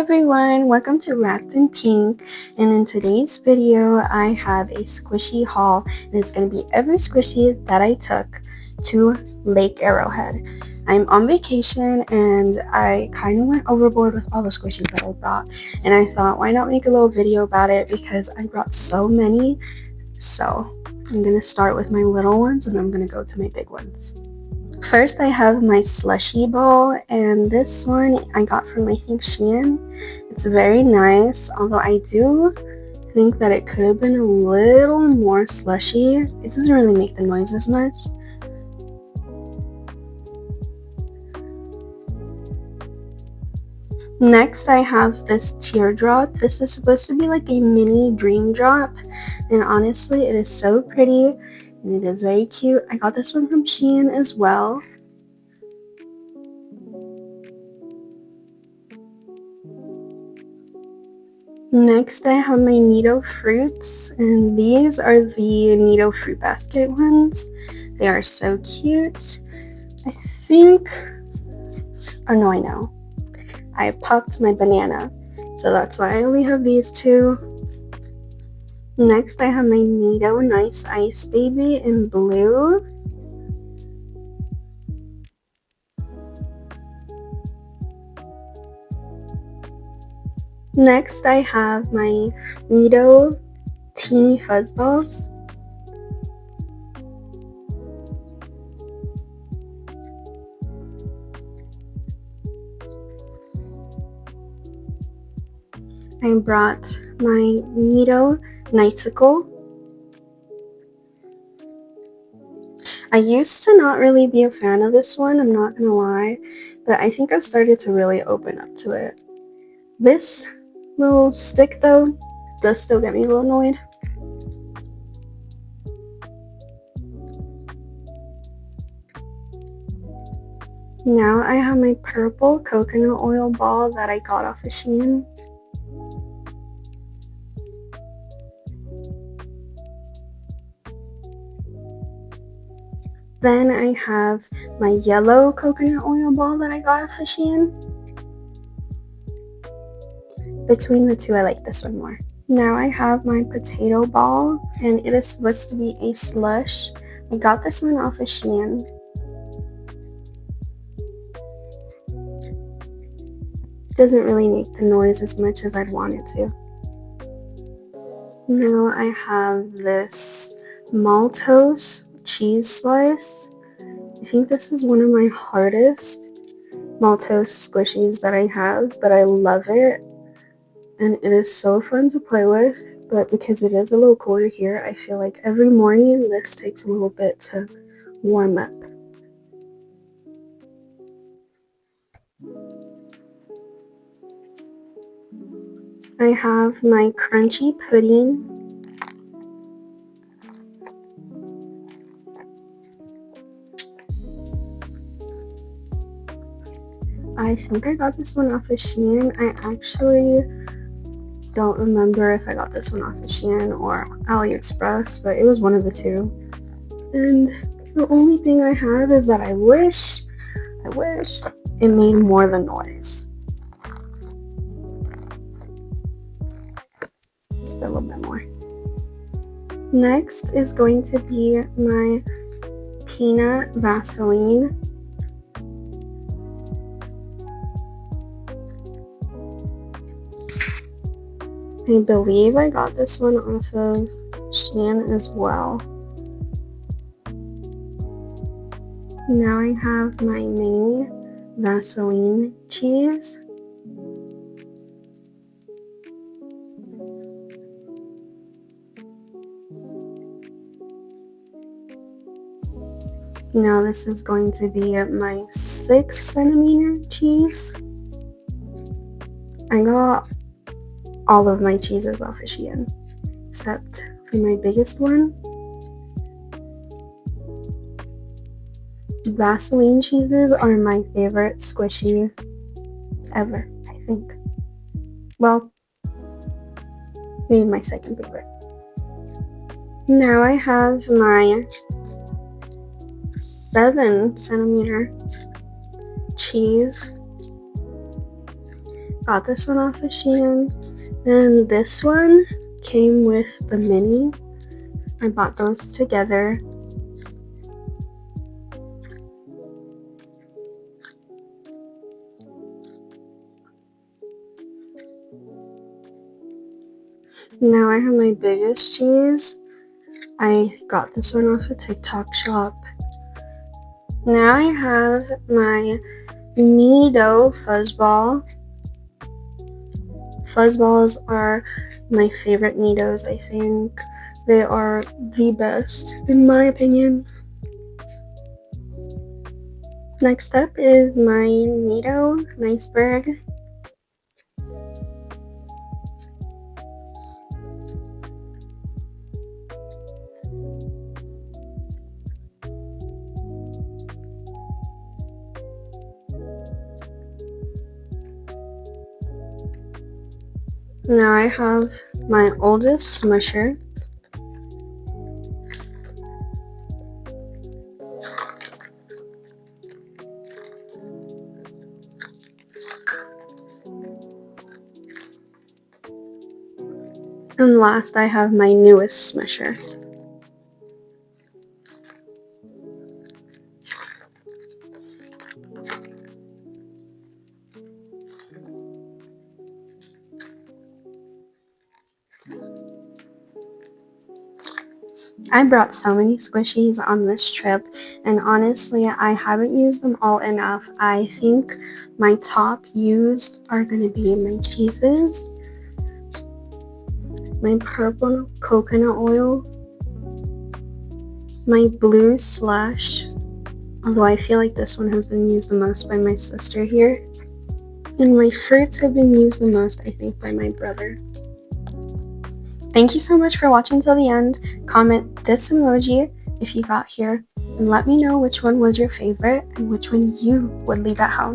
everyone, welcome to Wrapped in Pink, and in today's video I have a squishy haul, and it's going to be every squishy that I took to Lake Arrowhead. I'm on vacation and I kind of went overboard with all the squishies that I brought, and I thought why not make a little video about it because I brought so many. So I'm going to start with my little ones and I'm going to go to my big ones. First, I have my slushy ball, and this one I got from, I think, Shein. It's very nice, although I do think that it could have been a little more slushy. It doesn't really make the noise as much. Next, I have this teardrop. This is supposed to be like a mini dream drop, and honestly, it is so pretty. And it is very cute. I got this one from Shein as well. Next, I have my Needohs fruits, and these are the Needohs fruit basket ones. They are so cute. I think, oh no, I know. I popped my banana, so that's why I only have these two. Next, I have my Needohs Nice Ice Baby in blue. Next, I have my Needohs Teeny Fuzz Balls. I brought my Needohs Nightcicle. I used to not really be a fan of this one, I'm not gonna lie, but I think I've started to really open up to it. This little stick, though, does still get me a little annoyed. Now I have my purple coconut oil ball that I got off of Shein. Then I have my yellow coconut oil ball that I got off of Shein. Between the two, I like this one more. Now I have my potato ball, and it is supposed to be a slush. I got this one off of Shein. It doesn't really make the noise as much as I'd want it to. Now I have this maltose cheese slice. I think this is one of my hardest maltose squishies that I have, but I love it. And it is so fun to play with, but because it is a little colder here, I feel like every morning this takes a little bit to warm up. I have my crunchy pudding. I think I got this one off of Shein. I actually don't remember if I got this one off of Shein or AliExpress, but it was one of the two. And the only thing I have is that I wish it made more than noise. Just a little bit more. Next is going to be my peanut Vaseline. I believe I got this one off of Shein as well. Now I have my mini Vaseline cheese. Now this is going to be my 6cm cheese. I got all of my cheeses off of Shein, except for my biggest one. Vaseline cheeses are my favorite squishy ever, I think. Well, maybe my second favorite. Now I have my 7cm cheese. Got this one off of Shein. And this one came with the mini. I bought those together. Now I have my biggest cheese. I got this one off a TikTok shop. Now I have my Needohs fuzzball. Fuzzballs are my favorite Needohs, I think. They are the best, in my opinion. Next up is my Needohs iceberg. Now I have my oldest Smusher. And last I have my newest Smusher. I brought so many squishies on this trip, and honestly, I haven't used them all enough. I think my top used are going to be my cheeses, my purple coconut oil, my blue slush, although I feel like this one has been used the most by my sister here, and my fruits have been used the most, I think, by my brother. Thank you so much for watching till the end. Comment this emoji if you got here, and let me know which one was your favorite and which one you would leave at home.